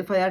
FIR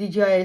DGI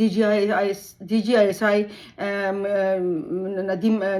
DGISI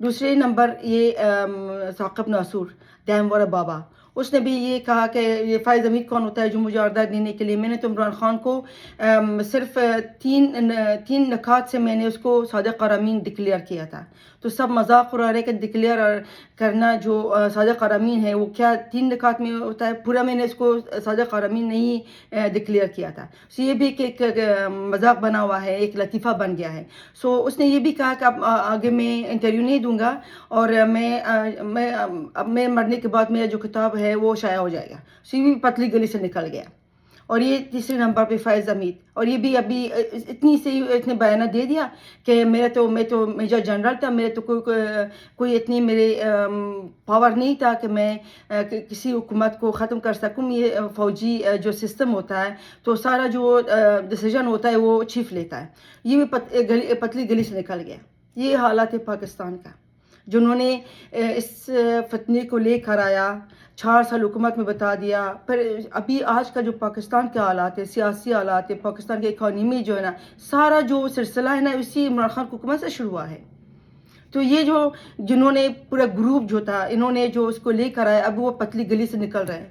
دوسرے number یہ Saqib ناصور them والا بابا، اس نے بھی یہ کہا کہ یہ فائز حمید کون ہوتا ہے جو مجھے عہدہ دینے کے لیے. میں نے تو عمران خان کو صرف تین نکات سے میں نے اس کو صادق اور امین ڈکلیئر کیا تھا. تو سب مذاق اڑا رہے کہ ڈکلیئر کرنا جو صادق اور امین ہے وہ کیا 3 نکات میں ہوتا ہے. پورا میں نے اس کو صادق اور امین نہیں ڈکلیئر کیا تھا. سو یہ بھی ایک مذاق بنا ہوا ہے، ایک لطیفہ بن گیا ہے. سو اس نے یہ بھی کہا کہ اب آگے میں انٹرویو نہیں دوں گا اور میں مرنے کے بعد میرا جو کتاب ہے وہ شائع ہو جائے گا. سو یہ بھی پتلی گلی سے نکل گیا. اور یہ تیسرے نمبر پہ فائز حمید، اور یہ بھی ابھی اتنی سے اس نے بیانہ دے دیا کہ میں تو میجر جنرل تھا، میرے تو کوئی اتنی میرے پاور نہیں تھا کہ میں کسی حکومت کو ختم کر سکوں. یہ فوجی جو سسٹم ہوتا ہے تو سارا جو ڈیسیجن ہوتا ہے وہ چیف لیتا ہے. یہ بھی پتلی گلی سے نکل گیا. یہ حالات ہے پاکستان کا، جنہوں نے اس فتنے کو لے کر آیا، 4 سال حکومت میں بتا دیا. پھر ابھی آج کا جو پاکستان کے حالات ہے، سیاسی حالات ہے، پاکستان کی اکانومی جو ہے نا، سارا جو سلسلہ ہے نا اسی عمران خان حکومت سے شروع ہوا ہے. تو یہ جنہوں نے پورا گروپ جو تھا انہوں نے جو اس کو لے کر آیا، اب وہ پتلی گلی سے نکل رہے ہیں.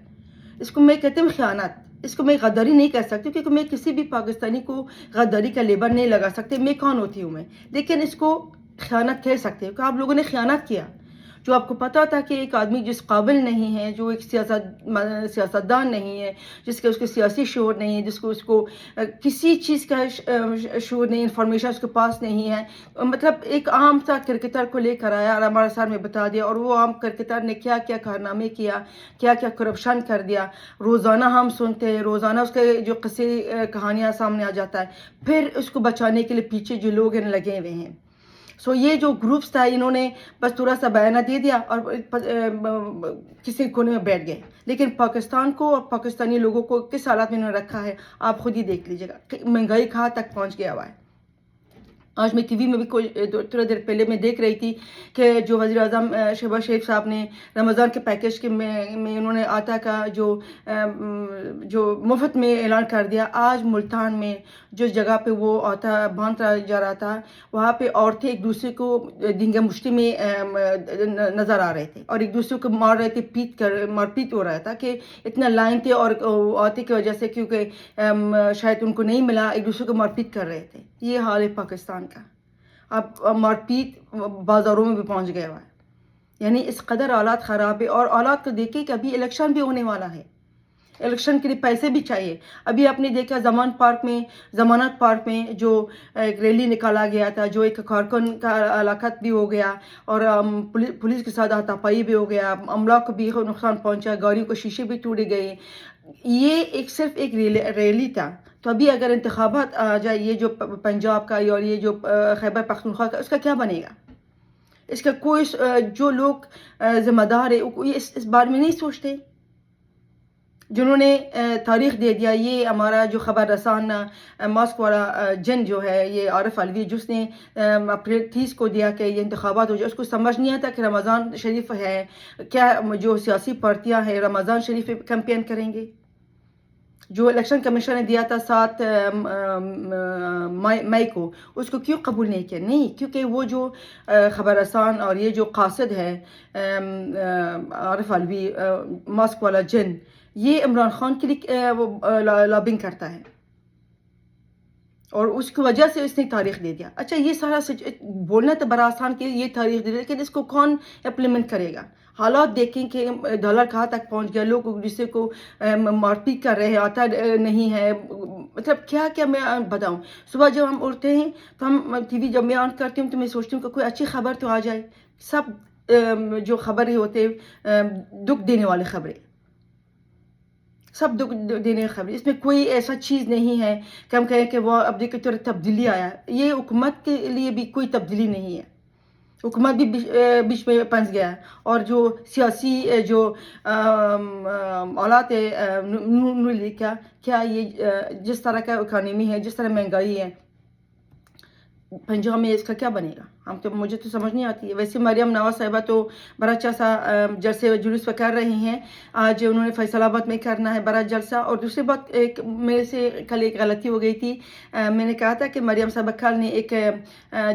اس کو میں کہتی ہوں خیانت، اس کو میں غداری نہیں کہہ سکتی کیونکہ میں کسی بھی پاکستانی کو غداری کا لیبل نہیں لگا سکتے. میں کون ہوتی ہوں میں، لیکن اس کو خیانت کہہ سکتے کہ آپ لوگوں نے خیانت کیا. جو آپ کو پتا تھا کہ ایک آدمی جس قابل نہیں ہے، جو ایک سیاستدان نہیں ہے، جس کے اس کے سیاسی شعور نہیں ہے، جس کو اس کو کسی چیز کا شعور نہیں، انفارمیشن اس کے پاس نہیں ہے، مطلب ایک عام سا کرکٹر کو لے کر آیا اور ہمارے سامنے بتا دیا. اور وہ عام کرکٹر نے کیا کیا کارنامے کیا، کیا کیا کرپشن کر دیا. روزانہ ہم سنتے ہیں، روزانہ اس کے جو قصے کہانیاں سامنے آ جاتا ہے. پھر اس کو بچانے کے لیے پیچھے جو لوگ ہیں لگے ہوئے ہیں. سو یہ جو گروپس تھا انہوں نے بس تھوڑا سا بیانہ دے دیا اور کسی کونے میں بیٹھ گئے. لیکن پاکستان کو اور پاکستانی لوگوں کو کس حالات میں انہوں نے رکھا ہے آپ خود ہی دیکھ لیجیے گا. مہنگائی کہاں تک پہنچ گیا ہوا ہے. آج میں ٹی وی میں بھی تھوڑا دیر پہلے میں دیکھ رہی تھی کہ جو وزیر اعظم شہباز شریف صاحب نے رمضان کے پیکیج کے میں انہوں نے آٹا کا جو مفت میں اعلان کر دیا. آج ملتان میں جس جگہ پہ وہ آٹا باندھا جا رہا تھا وہاں پہ عورتیں ایک دوسرے کو دینگا مشتی میں نظر آ رہے تھے اور ایک دوسرے کو مار رہے تھے، مار پیٹ ہو رہا تھا کہ اتنا لائن تھے. اور آٹے کی وجہ سے کیونکہ شاید ان کو نہیں ملا ایک دوسرے کو مار پیٹ کر رہے تھے. یہ حال ہے پاکستان کا. اب مار پیٹ بازاروں میں بھی پہنچ گیا ہوا ہے. یعنی اس قدر حالات خراب ہے. اور حالات کو دیکھیں کہ ابھی الیکشن بھی ہونے والا ہے، الیکشن کے لیے پیسے بھی چاہیے. ابھی آپ نے دیکھا ضمانت پارک میں جو ایک ریلی نکالا گیا تھا، جو ایک کارکن کا ہلاکت بھی ہو گیا اور پولیس کے ساتھ ہاتھا پائی بھی ہو گیا، عملہ کو بھی نقصان پہنچا، گاڑیوں کے شیشے بھی ٹوٹے گئے. یہ صرف ایک ریلی تھا. تو ابھی اگر انتخابات آ جائے، یہ جو پنجاب کا اور یہ جو خیبر پختونخوا کا، اس کا کیا بنے گا؟ اس کا کوئی جو لوگ ذمہ دار ہے اس بارے میں نہیں سوچتے. جنہوں نے تاریخ دے دیا، یہ ہمارا جو خبر رسان ماسک والا جن جو ہے یہ عارف علوی، جس نے اپریل 30 کو دیا کہ یہ انتخابات ہو جائے. اس کو سمجھ نہیں آتا کہ رمضان شریف ہے، کیا جو سیاسی پارٹیاں ہیں رمضان شریف پہ کیمپین کریں گے. جو الیکشن کمیشن نے دیا تھا 7 مئی کو، اس کو کیوں قبول نہیں کیا؟ نہیں، کیونکہ وہ جو خبر رسان اور یہ جو قاصد ہے عارف علوی ماسک والا جن، یہ عمران خان کے لیے لابنگ کرتا ہے اور اس کی وجہ سے اس نے تاریخ دے دیا. اچھا یہ سارا بولنا تو بڑا آسان کہ یہ تاریخ دے دیا، لیکن اس کو کون امپلیمنٹ کرے گا؟ حالات دیکھیں کہ ڈالر کہاں تک پہنچ گیا، لوگ ایک دوسرے کو مار پیٹ کر رہے ہیں، آتا نہیں ہے. مطلب کیا کیا میں بتاؤں. صبح جب ہم اٹھتے ہیں تو ہم ٹی وی جب میں آن کرتی ہوں تو میں سوچتی ہوں کہ کوئی اچھی خبر تو آ جائے. سب جو خبریں ہوتے دکھ دینے والے خبریں، سب دکھ دینے خبر. اس میں کوئی ایسا چیز نہیں ہے کہ ہم کہیں کہ وہ اب دیکھیں تو تبدیلی آیا. یہ حکومت کے لیے بھی کوئی تبدیلی نہیں ہے. حکومت بھی بیچ میں پھنس گیا ہے. اور جو سیاسی جو حالات ہے کیا یہ جس طرح کا اکانومی ہے، جس طرح مہنگائی ہے، پنجاب میں اس کا کیا بنے گا؟ ہم تو مجھے تو سمجھ نہیں آتی ہے. ویسے مریم نواز صاحبہ تو بڑا اچھا سا جلسے جلوس پہ کر رہی ہیں. آج انہوں نے فیصل آباد میں کرنا ہے بڑا جلسہ. اور دوسری بات ایک میرے سے کل ایک غلطی ہو گئی تھی. میں نے کہا تھا کہ مریم صاحبہ کل نے ایک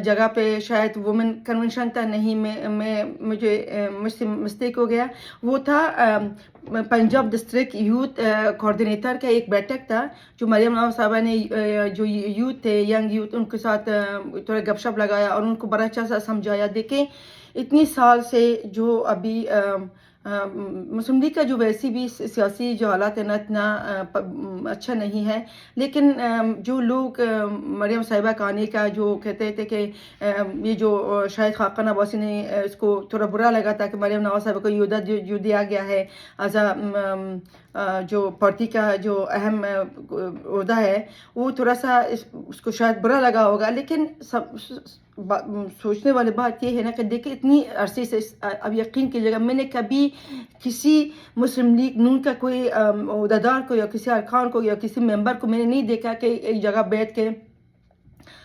جگہ پہ شاید وومن کنونشن تھا, نہیں مجھ سے مسٹیک ہو گیا. وہ تھا پنجاب ڈسٹرکٹ یوتھ کوآرڈینیٹر کا ایک بیٹھک تھا جو مریم نواز صاحبہ نے جو یوتھ تھے, ینگ یوتھ, ان کے ساتھ تھوڑا گپ شپ لگایا اور ان کو بڑا اچھا سا سمجھایا. دیکھیں اتنی سال سے جو ابھی مسلم لیگ کا جو ویسی بھی سیاسی جو حالات ہے نا اتنا اچھا نہیں ہے, لیکن جو لوگ مریم صاحبہ کا آنے کا جو کہتے تھے کہ یہ جو شاید خاقان عباسی نے اس کو تھوڑا برا لگا تھا کہ مریم نواز صاحبہ کو یہ عہدہ جو دیا گیا ہے ایز جو پارٹی کا جو اہم عہدہ ہے, وہ تھوڑا سا اس کو شاید برا لگا ہوگا. لیکن سوچنے والی بات یہ ہے نا کہ دیکھیں اتنی عرصے سے اب یقین کیجیے گا میں نے کبھی کسی مسلم لیگ نون کا کوئی عہدیدار کو یا کسی ارکان کو یا کسی ممبر کو میں نے نہیں دیکھا کہ ایک جگہ بیٹھ کے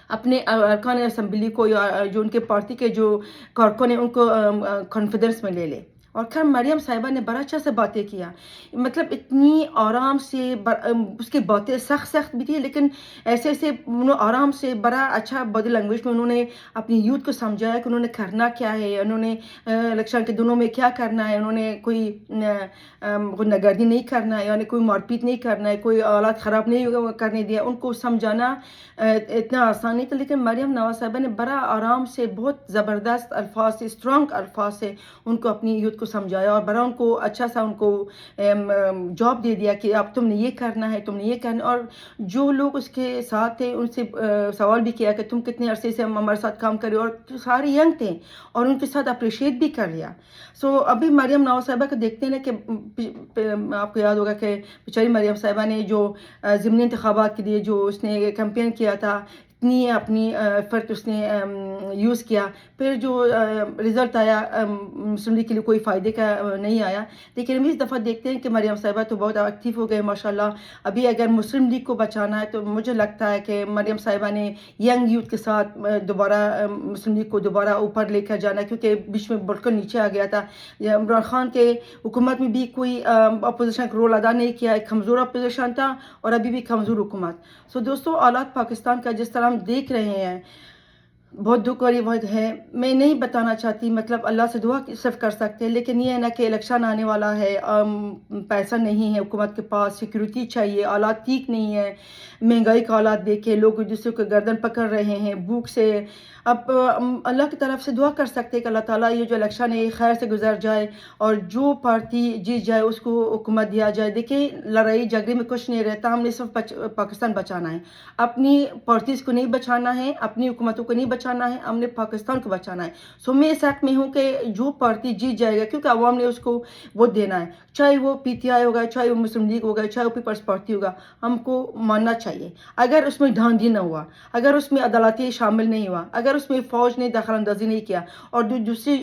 اپنے ارکان اسمبلی کو یا جو ان کے پارٹی کے جو کارکن ہیں ان کو کانفیڈنس میں لے لے. اور خیر مریم صاحبہ نے بڑا اچھا سے باتیں کیا, مطلب اتنی آرام سے اس کی باتیں سخت بھی تھی لیکن ایسے انہوں آرام سے بڑا اچھا باڈی لینگویج میں انہوں نے اپنی یوتھ کو سمجھایا کہ انہوں نے کرنا کیا ہے, انہوں نے الیکشن کے دنوں میں کیا کرنا ہے, انہوں نے کوئی غنڈہ گردی نہیں کرنا ہے, یعنی کوئی مار پیٹ نہیں کرنا ہے, کوئی حالات خراب نہیں کرنے دیا. ان کو سمجھانا اتنا آسان نہیں تھا, لیکن مریم نواز صاحبہ نے بڑا آرام سے بہت زبردست الفاظ سے اسٹرانگ الفاظ سے ان کو اپنی یوتھ کو سمجھایا اور بڑا ان کو اچھا سا ان کو جاب دے دیا کہ اب تم نے یہ کرنا ہے, تم نے یہ کرنا. اور جو لوگ اس کے ساتھ تھے ان سے سوال بھی کیا کہ تم کتنے عرصے سے ہمارے ساتھ کام کرے, اور سارے ینگ تھے اور ان کے ساتھ اپریشیٹ بھی کر لیا. سو ابھی مریم نواز صاحبہ کو دیکھتے ہیں کہ آپ کو یاد ہوگا کہ بیچاری مریم صاحبہ نے جو ضمنی انتخابات کے لیے جو اس نے کیمپین کیا تھا اتنی اپنی ایفرٹ اس نے یوز کیا, پھر جو رزلٹ آیا مسلم لیگ کے لیے کوئی فائدے کا نہیں آیا. لیکن ہم اس دفعہ دیکھتے ہیں کہ مریم صاحبہ تو بہت ایکٹیو ہو گئے ماشاءاللہ. ابھی اگر مسلم لیگ کو بچانا ہے تو مجھے لگتا ہے کہ مریم صاحبہ نے ینگ یوتھ کے ساتھ دوبارہ مسلم لیگ کو دوبارہ اوپر لے کر جانا, کیونکہ بیچ میں بڑھ کر نیچے آ گیا تھا. عمران خان کے حکومت میں بھی کوئی اپوزیشن کا رول ادا نہیں کیا, ایک کمزور اپوزیشن تھا اور ابھی بھی کمزور حکومت. سو دوستو حالات پاکستان کا جس طرح ہم دیکھ رہے ہیں بہت دکھ والی بات ہے. میں نہیں بتانا چاہتی, مطلب اللہ سے دعا صرف کر سکتے ہیں, لیکن یہ ہے نا کہ الیکشن آنے والا ہے, پیسہ نہیں ہے حکومت کے پاس, سیکیورٹی چاہیے, حالات ٹھیک نہیں ہے, مہنگائی کا حالات دیکھے, لوگ ایک دوسرے کو گردن پکڑ رہے ہیں بھوک سے. اب اللہ کی طرف سے دعا کر سکتے ہیں کہ اللہ تعالیٰ یہ جو الیکشن ہے خیر سے گزر جائے اور جو پارٹی جیت جائے اس کو حکومت دیا جائے. دیکھیں لڑائی جھگڑے میں کچھ نہیں رہتا, ہم نے صرف پاکستان بچانا ہے, اپنی پارٹیز کو نہیں بچانا ہے, اپنی حکومتوں کو نہیں بچانا ہے, ہم نے پاکستان کو بچانا ہے. سو میں اس حق میں ہوں کہ جو پارٹی جیت جائے گا, کیونکہ عوام نے اس کو ووٹ دینا ہے, چاہے وہ پی ٹی آئی ہوگا, چاہے وہ مسلم لیگ ہوگا, چاہے وہ پیپلز پارٹی ہوگا, ہم کو ماننا چاہیے. اگر اس میں دھاندلی نہ ہوا, اگر اس میں عدالتی شامل نہیں ہوا, اگر اس میں فوج نے دخل اندازی نہیں کیا اور دوسری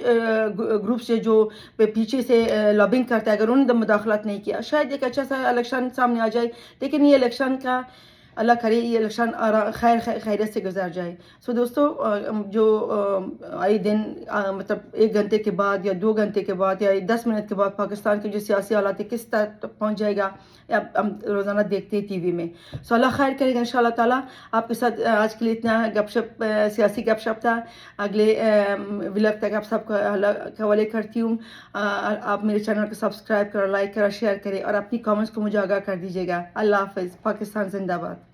گروپ سے جو پیچھے سے لابنگ کرتا ہے اگر انہوں نے مداخلت نہیں کیا, شاید ایک اچھا سا الیکشن سامنے آ جائے. لیکن یہ الیکشن کا اللہ کرے یہ الیکشن خیریت سے گزر جائے. سو دوستو جو آئی دن مطلب 1 گھنٹے کے بعد یا 2 گھنٹے کے بعد یا 10 منٹ کے بعد پاکستان کے جو سیاسی حالات ہے کس طرح تک پہنچ جائے گا ہم روزانہ دیکھتے ہیں ٹی وی میں. سو اللہ خیر کرے گا انشاءاللہ تعالیٰ. آپ کے ساتھ آج کے لیے اتنا گپ شپ سیاسی گپ شپ تھا. اگلے ولاگ تک آپ سب کو حوالے کرتی ہوں. آپ میرے چینل کو سبسکرائب کرو, لائک کرو, شیئر کریں اور اپنی کامنٹس کو مجھے آگاہ کر دیجیے گا. اللہ حافظ. پاکستان زندہ باد.